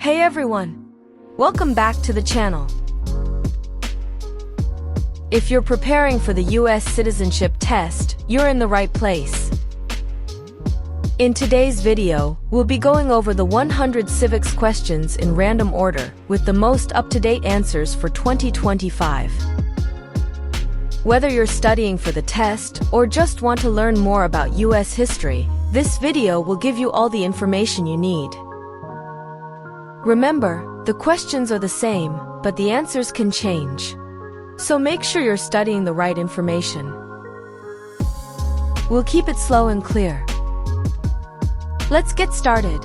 Hey everyone! Welcome back to the channel. If you're preparing for the US Citizenship Test, you're in the right place. In today's video, we'll be going over the 100 civics questions in random order, with the most up-to-date answers for 2025. Whether you're studying for the test or just want to learn more about US history, this video will give you all the information you need. Remember, the questions are the same, but the answers can change. So make sure you're studying the right information. We'll keep it slow and clear. Let's get started.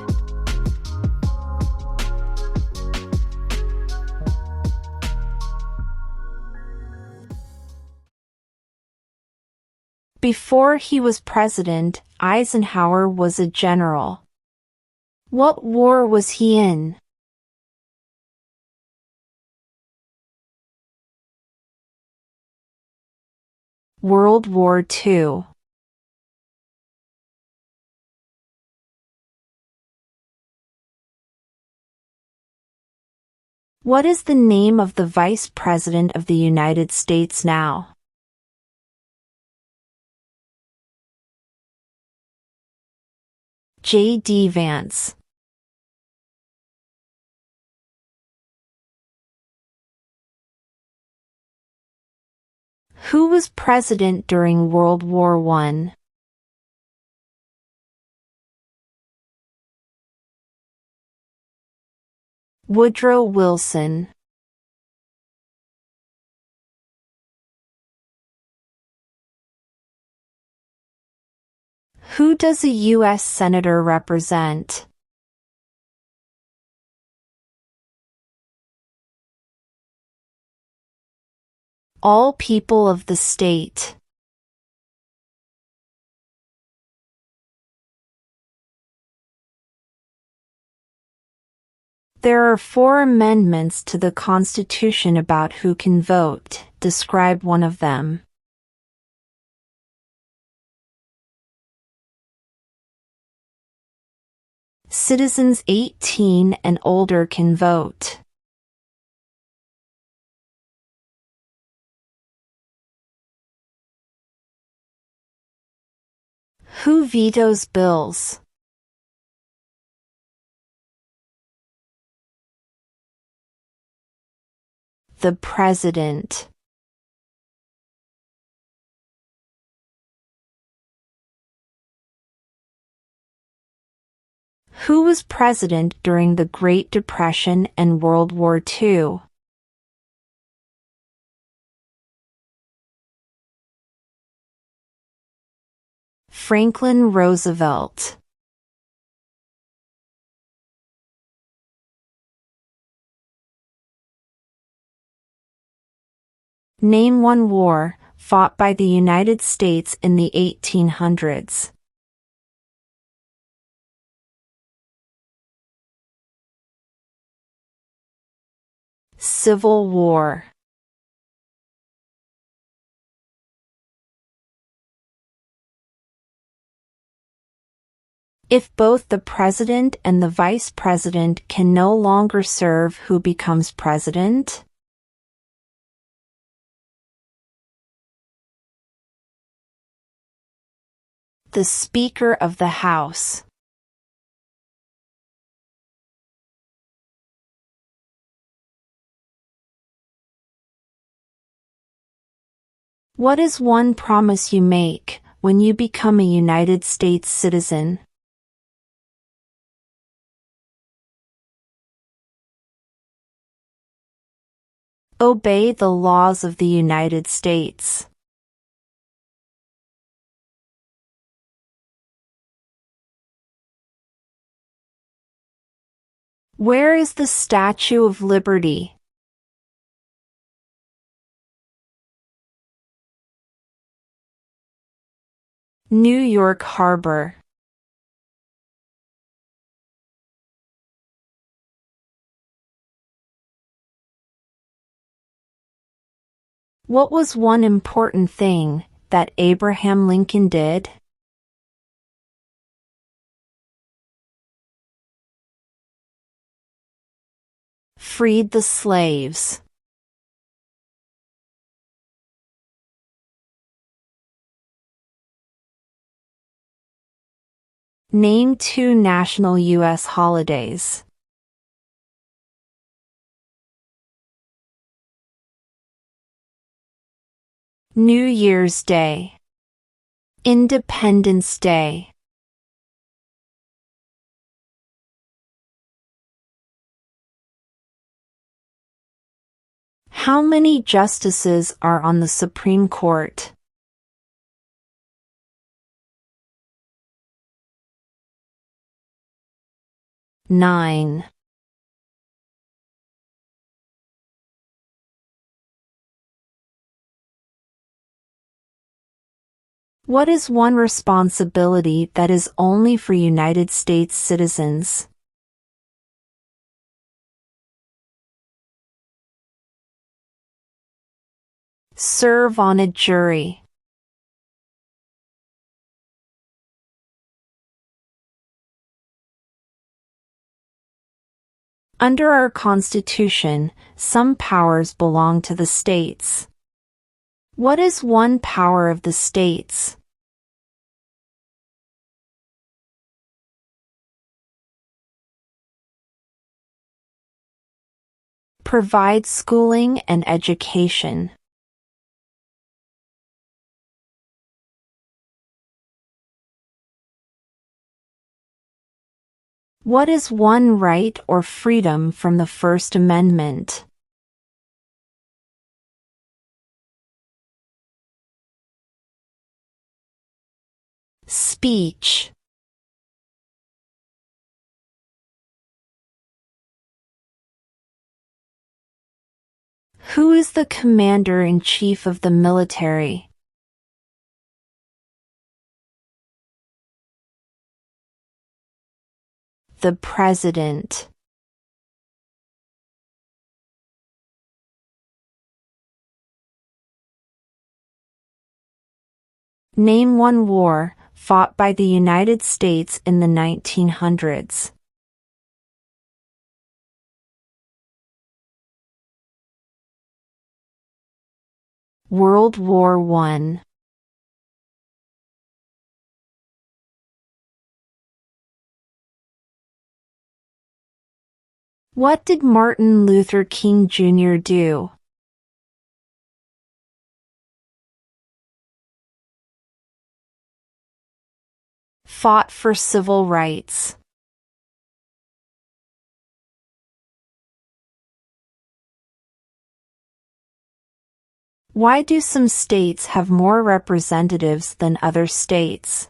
Before he was president, Eisenhower was a general. What war was he in? World War II. What is the name of the Vice President of the United States now? J.D. Vance. Who was president during World War I? Woodrow Wilson. Who does a U.S. Senator represent? All people of the state. There are 4 amendments to the Constitution about who can vote. Describe one of them. Citizens 18 and older can vote. Who vetoes bills? The President. Who was president during the Great Depression and World War II? Franklin Roosevelt. Name one war fought by the United States in the 1800s. Civil War. If both the president and the vice president can no longer serve, who becomes president? The Speaker of the House. What is one promise you make when you become a United States citizen? Obey the laws of the United States. Where is the Statue of Liberty? New York Harbor. What was one important thing that Abraham Lincoln did? freed the slaves? Name 2 national U.S. holidays. New Year's Day. Independence Day. How many justices are on the Supreme Court? 9. What is one responsibility that is only for United States citizens? Serve on a jury. Under our Constitution, some powers belong to the states. What is one power of the states? Provide schooling and education. What is one right or freedom from the First Amendment? Speech. Who is the commander-in-chief of the military? The President. Name one war fought by the United States in the 1900s. World War I. What did Martin Luther King Jr. do? Fought for civil rights. Why do some states have more representatives than other states?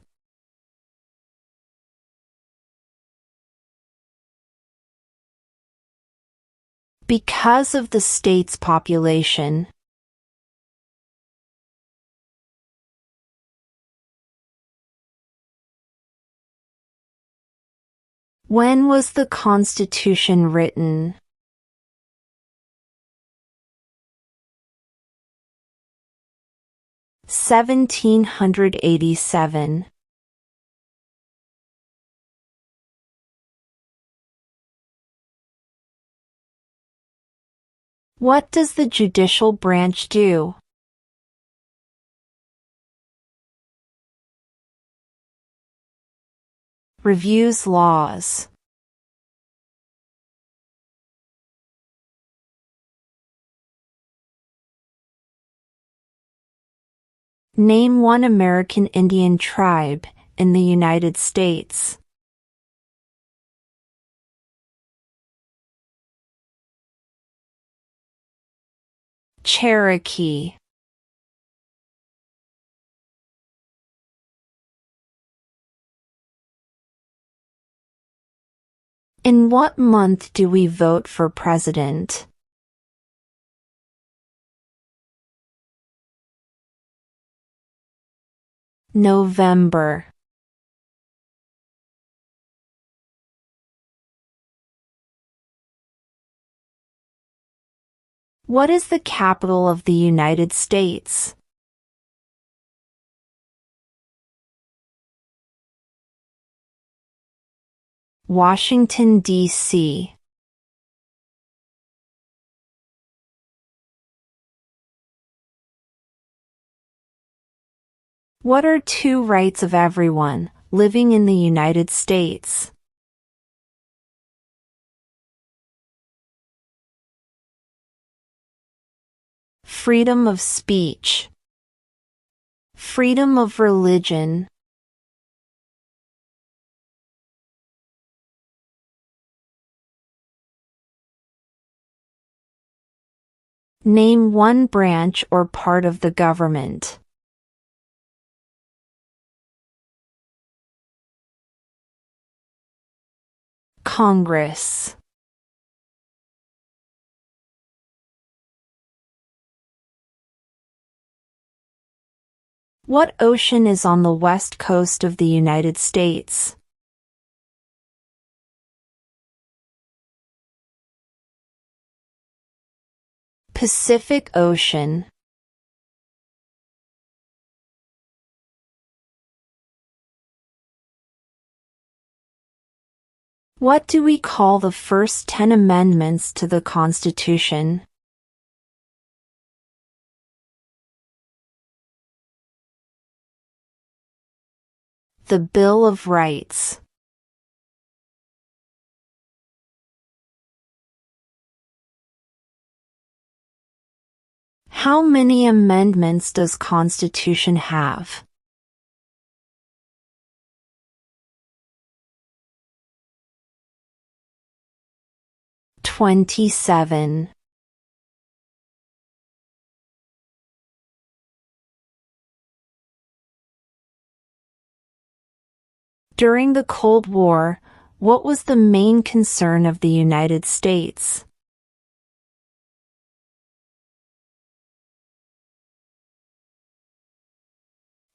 Because of the state's population. When was the Constitution written? (1787). What does the judicial branch do? Reviews laws. Name one American Indian tribe in the United States. Cherokee. In what month do we vote for president? November. What is the capital of the United States? Washington, D.C. What are two rights of everyone living in the United States? Freedom of speech. Freedom of religion. Name one branch or part of the government. Congress. What ocean is on the west coast of the United States? Pacific Ocean. What do we call the first 10 amendments to the Constitution? The Bill of Rights. How many amendments does Constitution have? 27. During the Cold War, what was the main concern of the United States?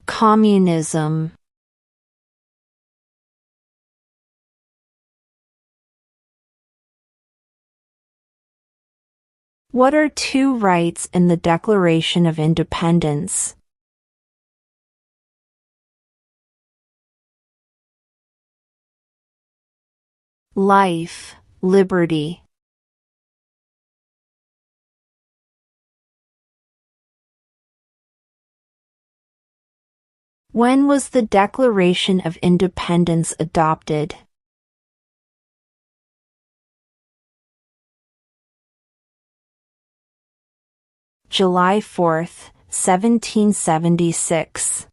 Communism. What are two rights in the Declaration of Independence? Life, liberty. When was the Declaration of Independence adopted? July 4, 1776.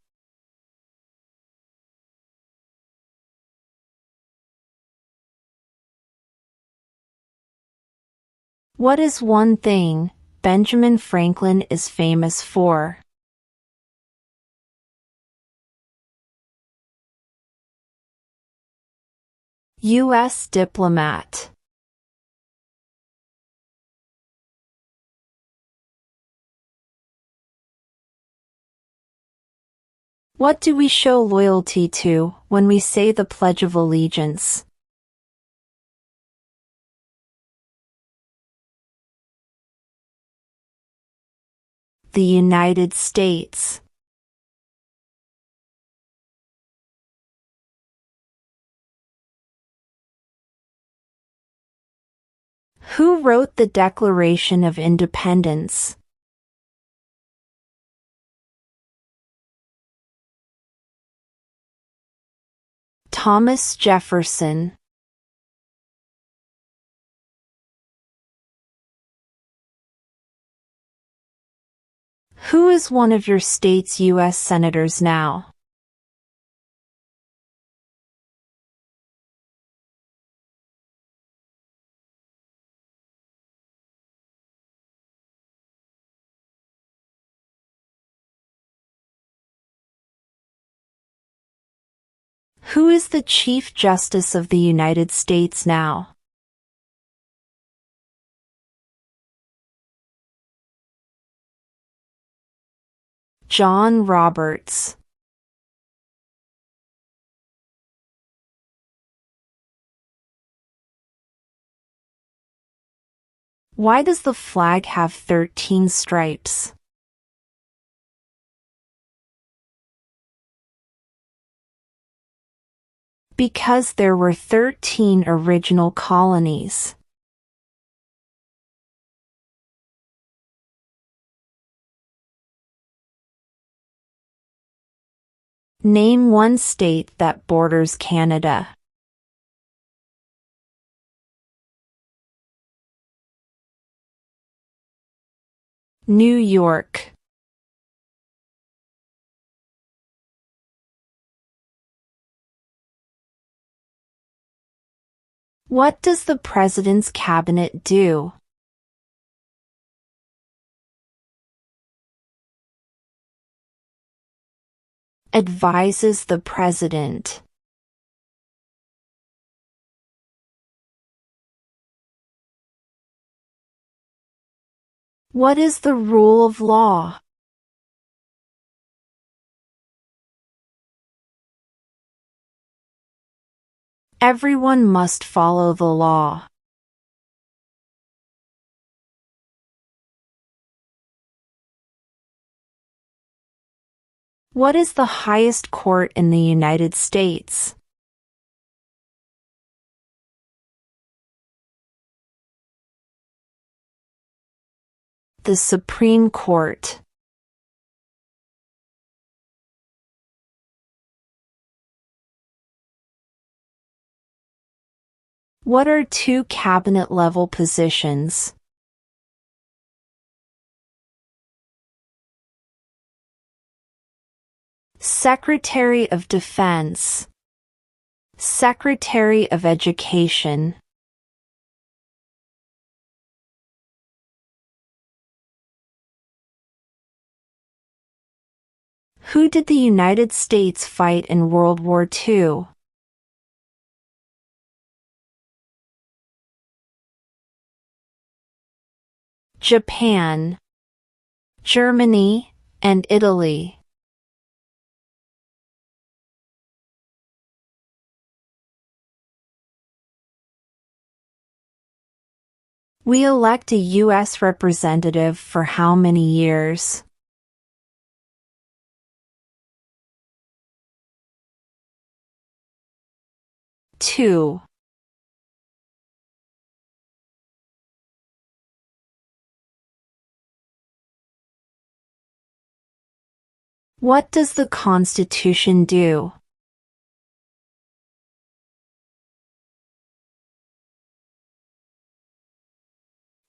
What is one thing Benjamin Franklin is famous for? U.S. diplomat. What do we show loyalty to when we say the Pledge of Allegiance? The United States. Who wrote the Declaration of Independence? Thomas Jefferson. Who is one of your state's U.S. senators now? Who is the Chief Justice of the United States now? John Roberts. Why does the flag have 13 stripes? Because there were 13 original colonies. Name one state that borders Canada. New York. What does the President's Cabinet do? Advises the President. What is the rule of law? Everyone must follow the law. What is the highest court in the United States? The Supreme Court. What are two cabinet-level positions? Secretary of Defense. Secretary of Education. Who did the United States fight in World War II? Japan, Germany, and Italy. We elect a U.S. representative for how many years? Two. What does the Constitution do?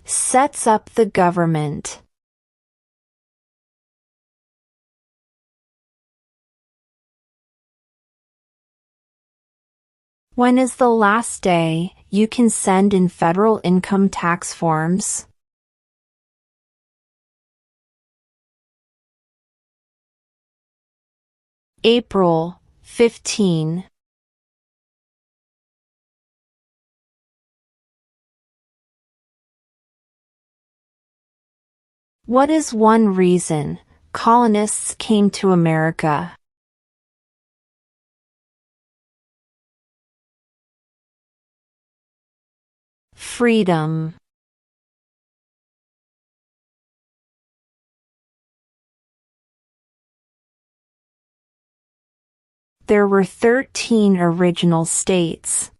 Sets up the government. When is the last day you can send in federal income tax forms? April 15. What is one reason colonists came to America? Freedom. There were 13 original states.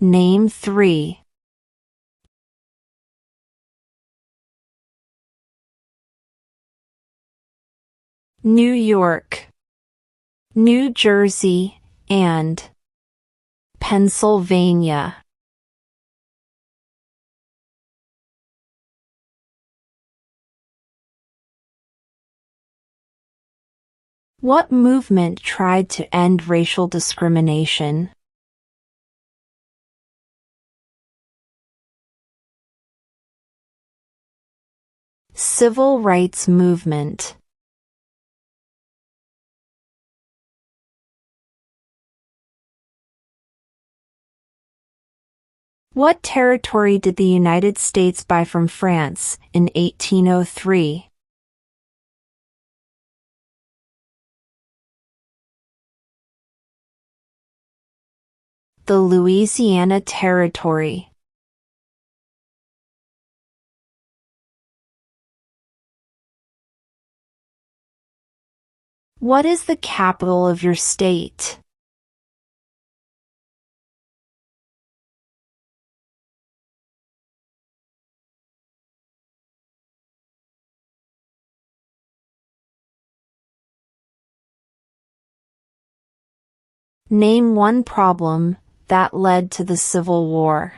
Name 3. New York, New Jersey, and Pennsylvania. What movement tried to end racial discrimination? Civil rights movement. What territory did the United States buy from France in 1803? The Louisiana Territory. What is the capital of your state? Name one problem that led to the Civil War.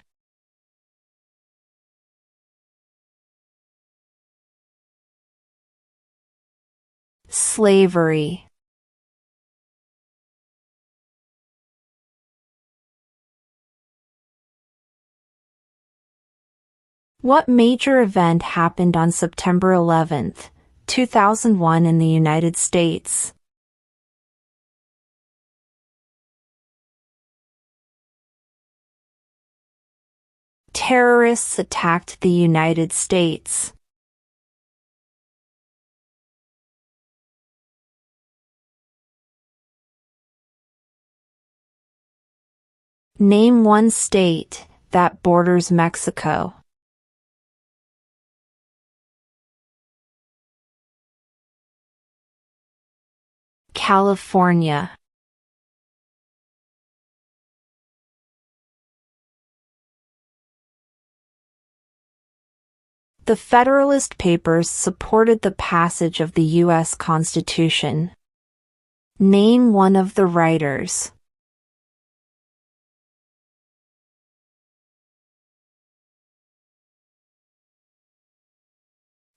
Slavery. What major event happened on September 11, 2001 in the United States? Terrorists attacked the United States. Name one state that borders Mexico. California. The Federalist Papers supported the passage of the U.S. Constitution. Name one of the writers.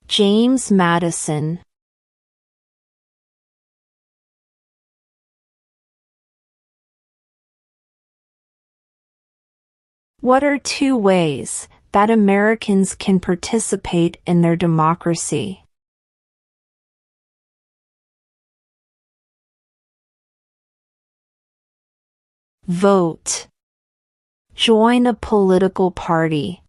James Madison. What are two ways that Americans can participate in their democracy? Vote. Join a political party.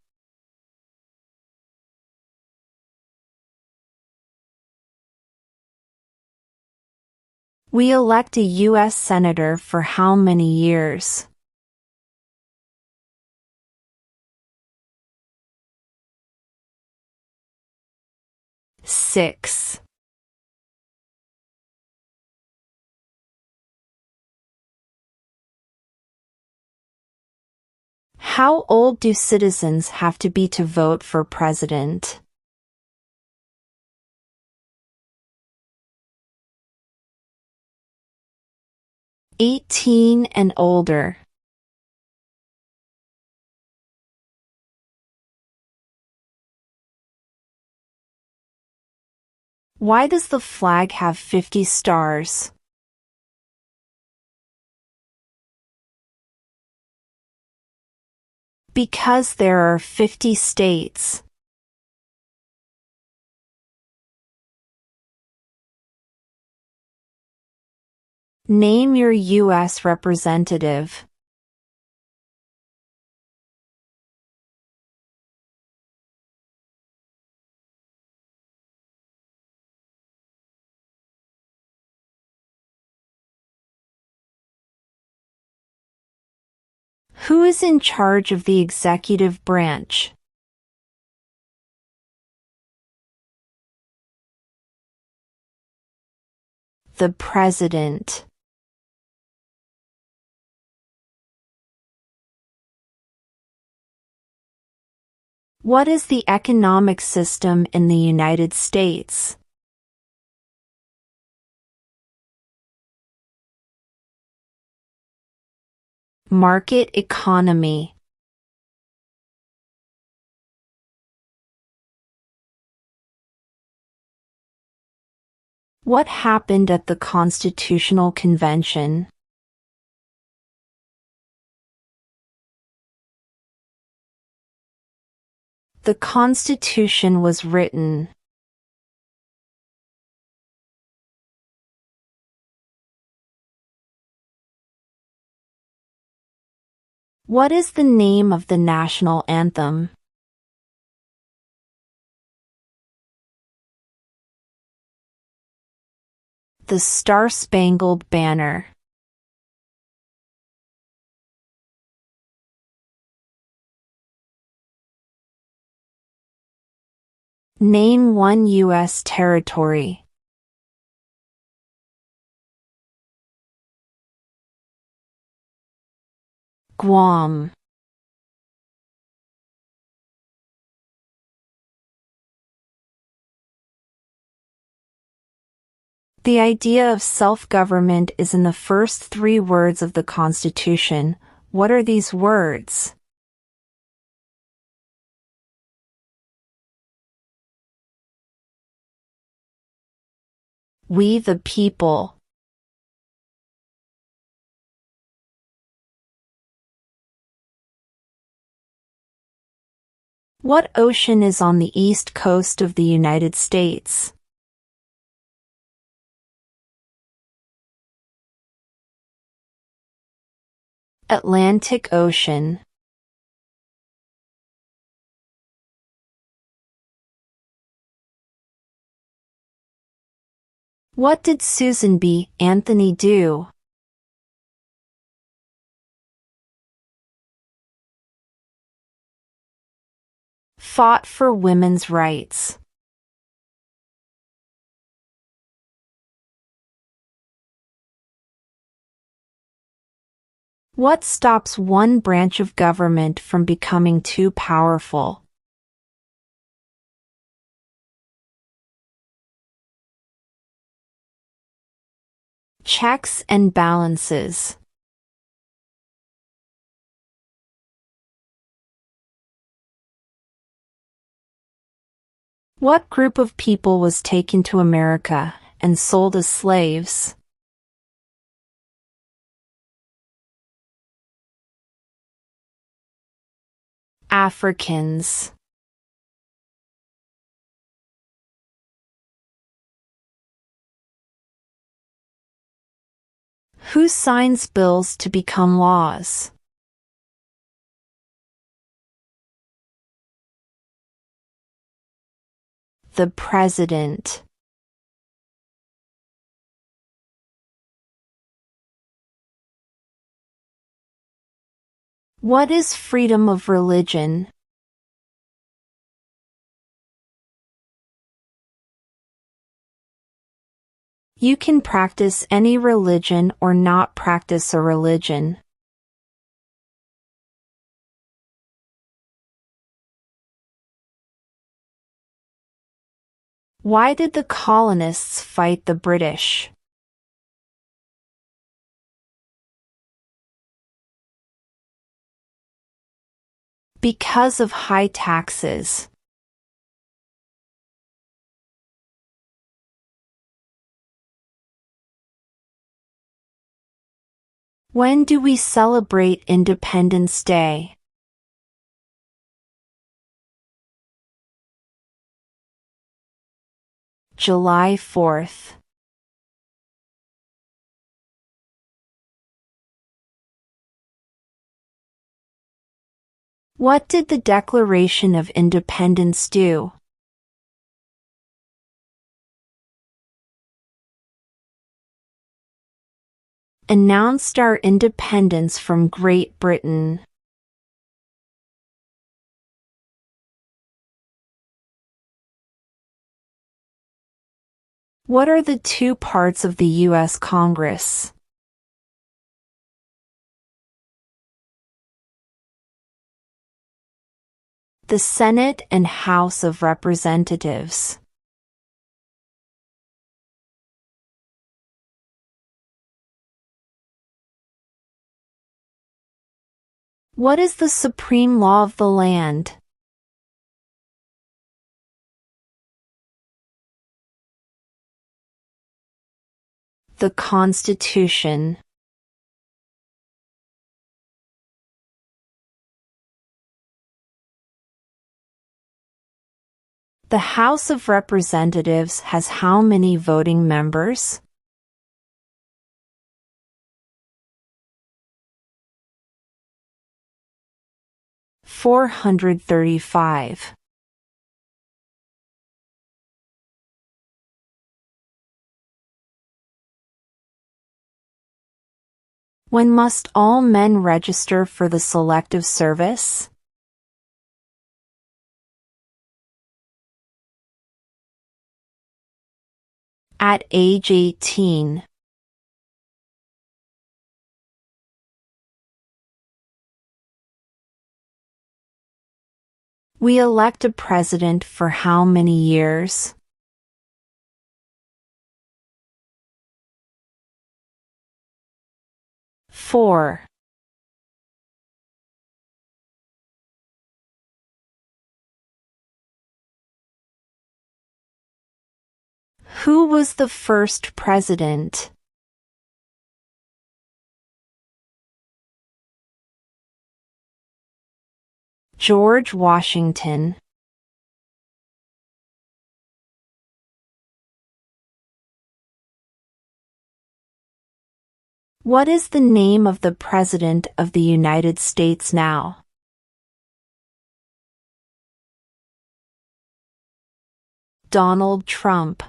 We elect a U.S. Senator for how many years? 6. How old do citizens have to be to vote for president? 18 and older. Why does the flag have 50 stars? Because there are 50 states. Name your U.S. representative. Who is in charge of the executive branch? The President. What is the economic system in the United States? Market economy. What happened at the Constitutional Convention? The Constitution was written. What is the name of the national anthem? The Star-Spangled Banner. Name one U.S. territory. Guam. The idea of self-government is in the first 3 words of the Constitution. What are these words? We the people. What ocean is on the east coast of the United States? Atlantic Ocean. What did Susan B. Anthony do? Fought for women's rights. What stops one branch of government from becoming too powerful? Checks and balances. What group of people was taken to America and sold as slaves? Africans. Who signs bills to become laws? The President. What is freedom of religion? You can practice any religion or not practice a religion. Why did the colonists fight the British? Because of high taxes. When do we celebrate Independence Day? July 4th. What did the Declaration of Independence do? Announced our independence from Great Britain. What are the 2 parts of the U.S. Congress? The Senate and House of Representatives. What is the supreme law of the land? The Constitution. The House of Representatives has how many voting members? $435. When must all men register for the Selective Service? At age 18. We elect a president for how many years? 4. Who was the first president? George Washington. What is the name of the President of the United States now? Donald Trump.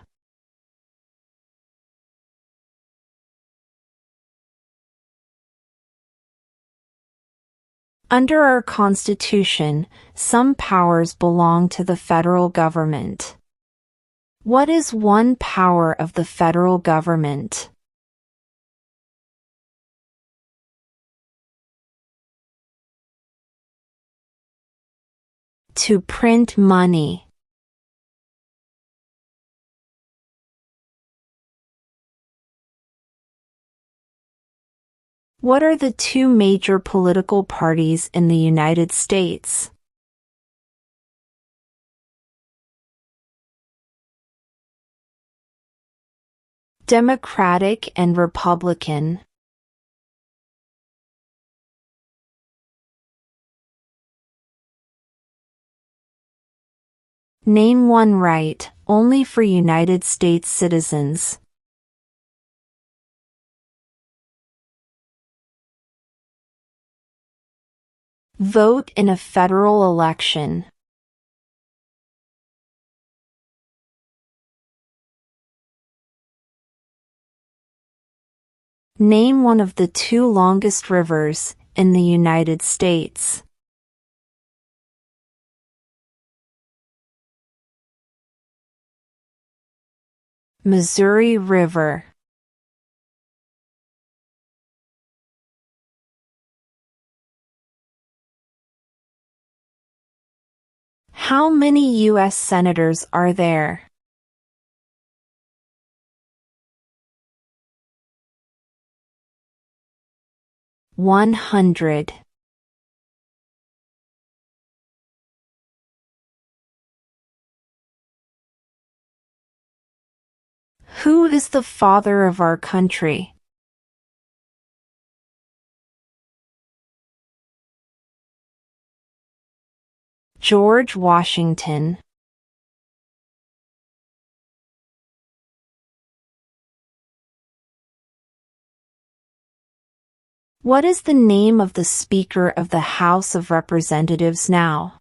Under our Constitution, some powers belong to the federal government. What is one power of the federal government? To print money. What are the two major political parties in the United States? Democratic and Republican. Name one right, only for United States citizens. Vote in a federal election. Name one of the two longest rivers in the United States. Missouri River. How many U.S. senators are there? $100. Who is the father of our country? George Washington. What is the name of the Speaker of the House of Representatives now?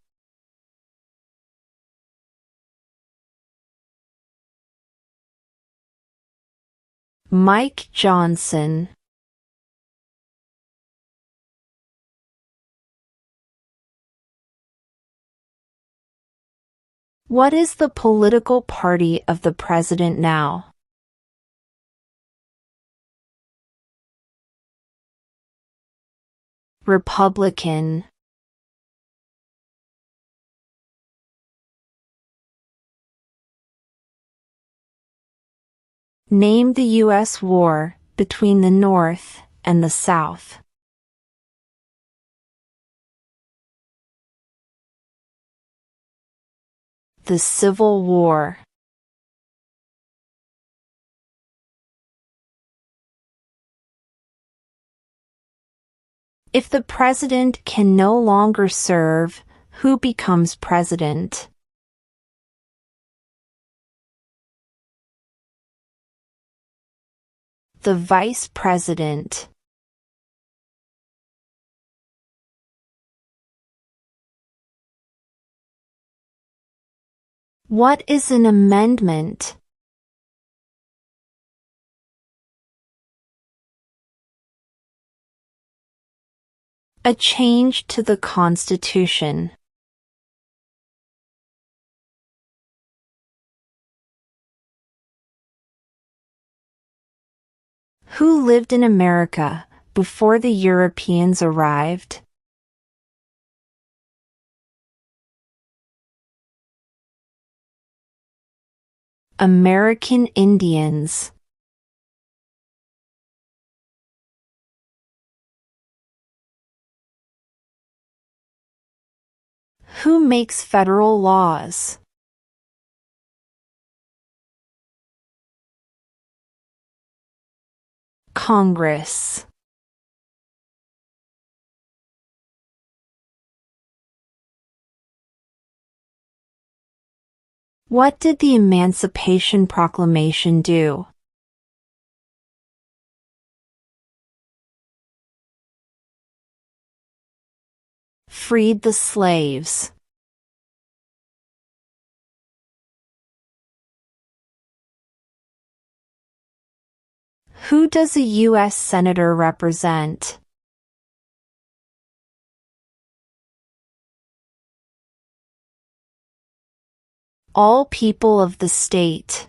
Mike Johnson. What is the political party of the president now? Republican. Name the U.S. war between the North and the South. The Civil War. If the president can no longer serve, who becomes president? The vice president. What is an amendment? A change to the Constitution. Who lived in America before the Europeans arrived? American Indians. Who makes federal laws? Congress. What did the Emancipation Proclamation do? Freed the slaves. Who does a U.S. Senator represent? All people of the state.